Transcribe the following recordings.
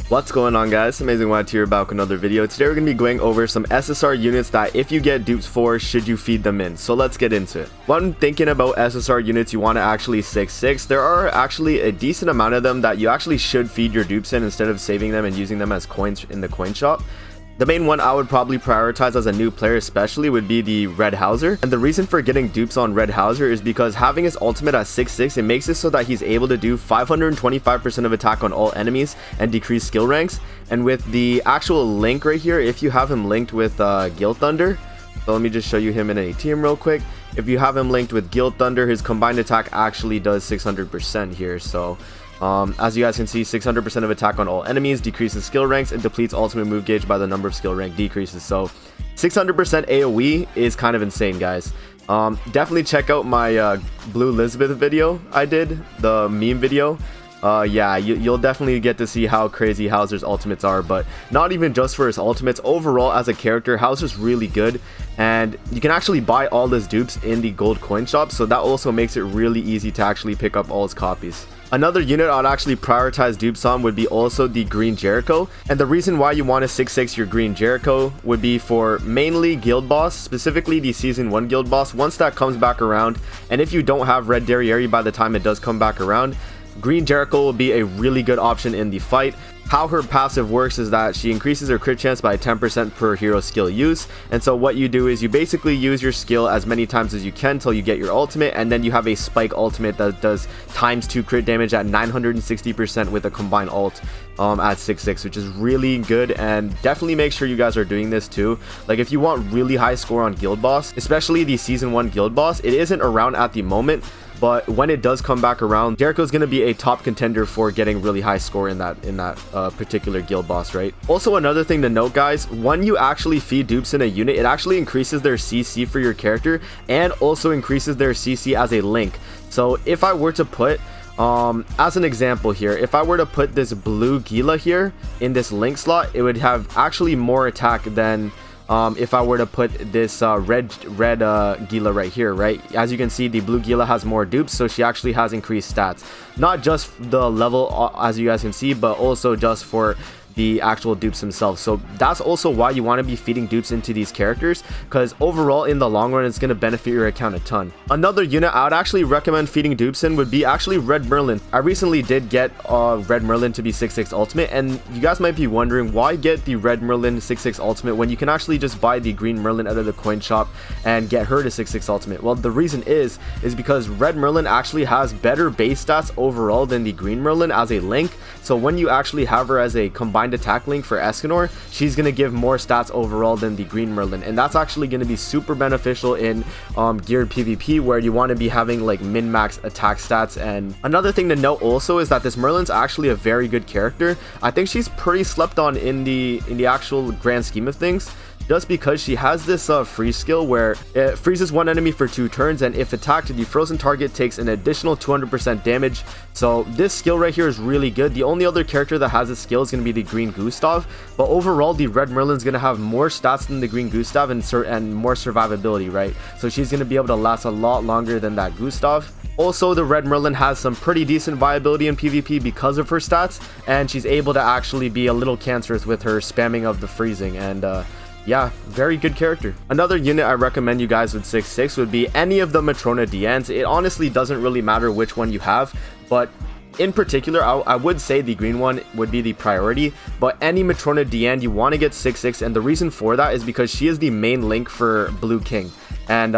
What's going on, guys? Amazing White here, back with another video. Today we're going to be going over some SSR units that if you get dupes for, should you feed them in. So let's get into it. When thinking about SSR units you want to actually 6-6, there are actually a decent amount of them that you actually should feed your dupes in instead of saving them and using them as coins in the coin shop. The main one I would probably prioritize as a new player especially would be the Red Hauser. And the reason for getting dupes on Red Hauser is because having his ultimate at 6-6, it makes it so that he's able to do 525% of attack on all enemies and decrease skill ranks. And with the actual link right here, if you have him linked with Guild Thunder, so let me just show you him in a team real quick. If you have him linked with Guild Thunder, his combined attack actually does 600% here. So as you guys can see, 600% of attack on all enemies, decreases skill ranks, and depletes ultimate move gauge by the number of skill rank decreases. So 600% AoE is kind of insane, guys. Definitely check out my Blue Elizabeth video I did, the meme video. Yeah, you'll definitely get to see how crazy Hauser's ultimates are, but not even just for his ultimates. Overall, as a character, Hauser's really good, and you can actually buy all his dupes in the gold coin shop, so that also makes it really easy to actually pick up all his copies. Another unit I'd actually prioritize dupes on would be also the Green Jericho, and the reason why you want to 6-6 your Green Jericho would be for mainly Guild Boss, specifically the Season 1 Guild Boss, once that comes back around. And if you don't have Red Derriere by the time it does come back around, Green Jericho will be a really good option in the fight. How her passive works is that she increases her crit chance by 10% per hero skill use, and so what you do is you basically use your skill as many times as you can till you get your ultimate, and then you have a spike ultimate that does ×2 crit damage at 960% with a combined ult at 6-6, which is really good. And definitely make sure you guys are doing this too. Like, if you want really high score on Guild Boss, especially the Season 1 Guild Boss, it isn't around at the moment, but when it does come back around, Jericho's going to be a top contender for getting really high score in that particular guild boss, right? Also, another thing to note, guys, when you actually feed dupes in a unit, it actually increases their CC for your character and also increases their CC as a link. So if I were to put as an example here, if I were to put this blue Gila here in this link slot, it would have actually more attack than if I were to put this red Gila right here, right? As you can see, the blue Gila has more dupes, so she actually has increased stats. Not just the level, as you guys can see, but also just for the actual dupes themselves. So that's also why you want to be feeding dupes into these characters, because overall in the long run it's going to benefit your account a ton. Another unit I would actually recommend feeding dupes in would be actually Red Merlin. I recently did get Red Merlin to be 6-6 ultimate, and you guys might be wondering, why get the Red Merlin 6-6 ultimate when you can actually just buy the Green Merlin out of the coin shop and get her to 6-6 ultimate? Well, the reason is because Red Merlin actually has better base stats overall than the Green Merlin as a link. So when you actually have her as a combined attack link for Escanor, she's going to give more stats overall than the Green Merlin, and that's actually going to be super beneficial in geared PvP, where you want to be having like min-max attack stats. And another thing to note also is that this Merlin's actually a very good character. I think she's pretty slept on in the actual grand scheme of things, just because she has this freeze skill where it freezes one enemy for 2 turns, and if attacked, the frozen target takes an additional 200% damage. So this skill right here is really good. The only other character that has this skill is going to be the Green Gustav, but overall the Red Merlin's going to have more stats than the Green Gustav and more survivability, right? So she's going to be able to last a lot longer than that Gustav. Also, the Red Merlin has some pretty decent viability in PvP because of her stats, and she's able to actually be a little cancerous with her spamming of the freezing. And yeah, very good character. Another unit I recommend you guys with 6-6 would be any of the Matrona Dians. It honestly doesn't really matter which one you have, but in particular, I would say the green one would be the priority, but any Matrona Dian you want to get 6-6, and the reason for that is because she is the main link for Blue King, and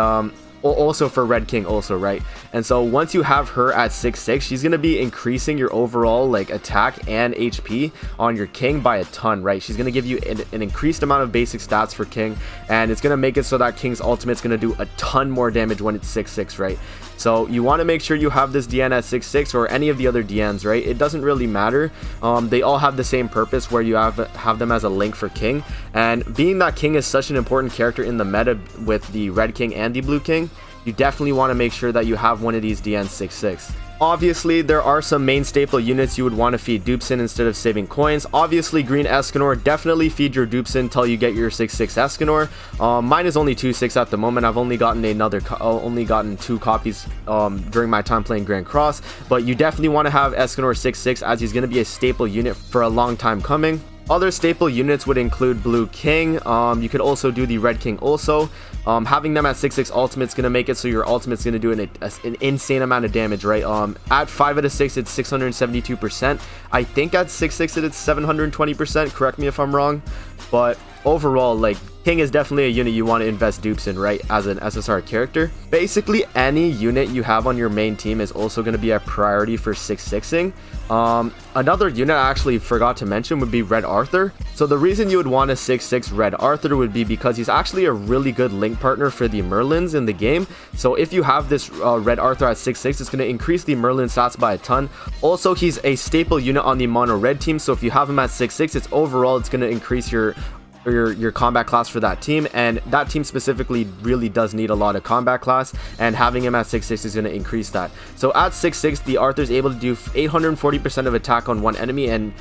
also for Red King also, right? And so once you have her at 6-6, she's going to be increasing your overall like attack and HP on your King by a ton, right? She's going to give you an increased amount of basic stats for King, and it's going to make it so that King's ultimate's going to do a ton more damage when it's 6-6, right? So you want to make sure you have this Dian at 6-6 or any of the other Dians, right? It doesn't really matter. They all have the same purpose, where you have them as a link for King. And being that King is such an important character in the meta with the Red King and the Blue King, you definitely want to make sure that you have one of these Dians 6-6. Obviously, there are some main staple units you would want to feed dupes in instead of saving coins. Obviously, green Escanor, definitely feed your dupes in until you get your 6/6 Escanor. Mine is only 2/6 at the moment. I've only gotten only gotten 2 copies during my time playing Grand Cross. But you definitely want to have Escanor 6/6 as he's going to be a staple unit for a long time coming. Other staple units would include Blue King. You could also do the Red King also. Having them at 6/6 ultimate is going to make it so your ultimate is going to do an insane amount of damage, right? At 5 out of 6, it's 672%. I think at 6/6 it's 720%. Correct me if I'm wrong. But overall, like, King is definitely a unit you want to invest dupes in, right, as an SSR character. Basically, any unit you have on your main team is also going to be a priority for 6/6ing. Another unit I actually forgot to mention would be Red Arthur. So the reason you would want to 6/6 Red Arthur would be because he's actually a really good link partner for the Merlins in the game. So if you have this Red Arthur at 6/6, it's going to increase the Merlin stats by a ton. Also, he's a staple unit on the mono red team, so if you have him at 6/6, it's going to increase your combat class for that team, and that team specifically really does need a lot of combat class, and having him at 6/6 is going to increase that. So at 6/6, the Arthur is able to do 840% of attack on one enemy and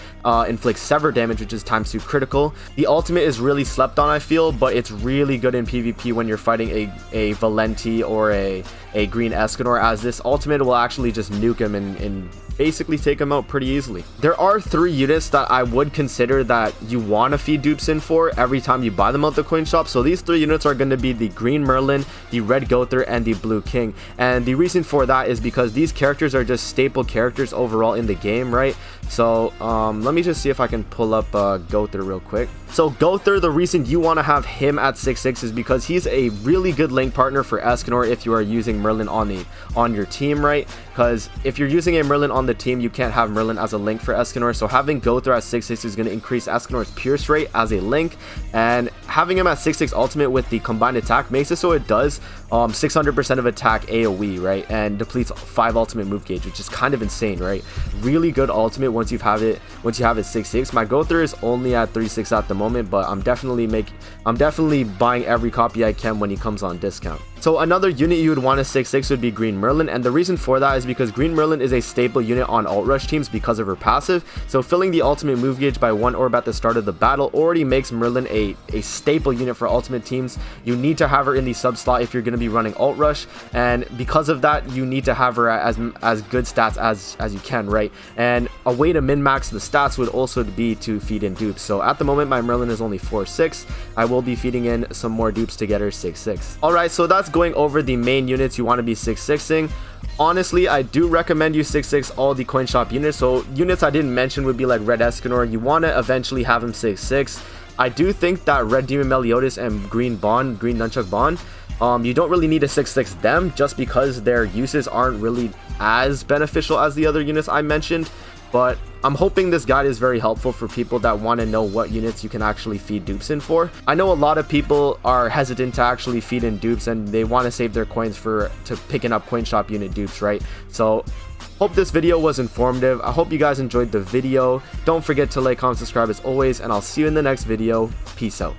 inflict sever damage, which is ×2 critical. The ultimate is really slept on, I feel, but it's really good in PvP when you're fighting a Valenti or a green Escanor, as this ultimate will actually just nuke him and basically take him out pretty easily. There are 3 units that I would consider that you want to feed dupes in for every time you buy them out the coin shop. So these 3 units are going to be the green Merlin, the red Gother, and the blue King. And the reason for that is because these characters are just staple characters overall in the game, right? So let me just see if I can pull up Gother real quick. So Gother, the reason you want to have him at 6/6 is because he's a really good link partner for Escanor if you are using Merlin on your team, right? Because if you're using a Merlin on the team, you can't have Merlin as a link for Escanor. So having Gother at 6/6 is going to increase Escanor's pierce rate as a link, and having him at 6/6 ultimate with the combined attack makes it so it does 600% of attack AoE, right? And depletes 5 ultimate move gauge, which is kind of insane, right? Really good ultimate once you have it 6/6. My Gother is only at 3/6 at the moment, but I'm definitely buying every copy I can when he comes on discount. So another unit you would want to 6/6 would be Green Merlin, and the reason for that is because Green Merlin is a staple unit on alt rush teams because of her passive. So filling the ultimate move gauge by 1 orb at the start of the battle already makes Merlin a staple unit for ultimate teams. You need to have her in the sub slot if you're going to be running alt rush, and because of that, you need to have her as good stats as you can, right? And a way to min max the stats would also be to feed in dupes. So at the moment, my Merlin is only 4/6. I will be feeding in some more dupes to get her 6/6. All right, so that's going over the main units you want to be 6/6ing. Honestly, I do recommend you 6/6 all the coin shop units. So units I didn't mention would be like Red Escanor. You want to eventually have him 6/6. I do think that Red Demon Meliodas and Green Nunchuck Bond, you don't really need to 6/6 them just because their uses aren't really as beneficial as the other units I mentioned. But I'm hoping this guide is very helpful for people that want to know what units you can actually feed dupes in for. I know a lot of people are hesitant to actually feed in dupes, and they want to save their coins to picking up coin shop unit dupes, right? So hope this video was informative. I hope you guys enjoyed the video. Don't forget to like, comment, subscribe as always, and I'll see you in the next video. Peace out.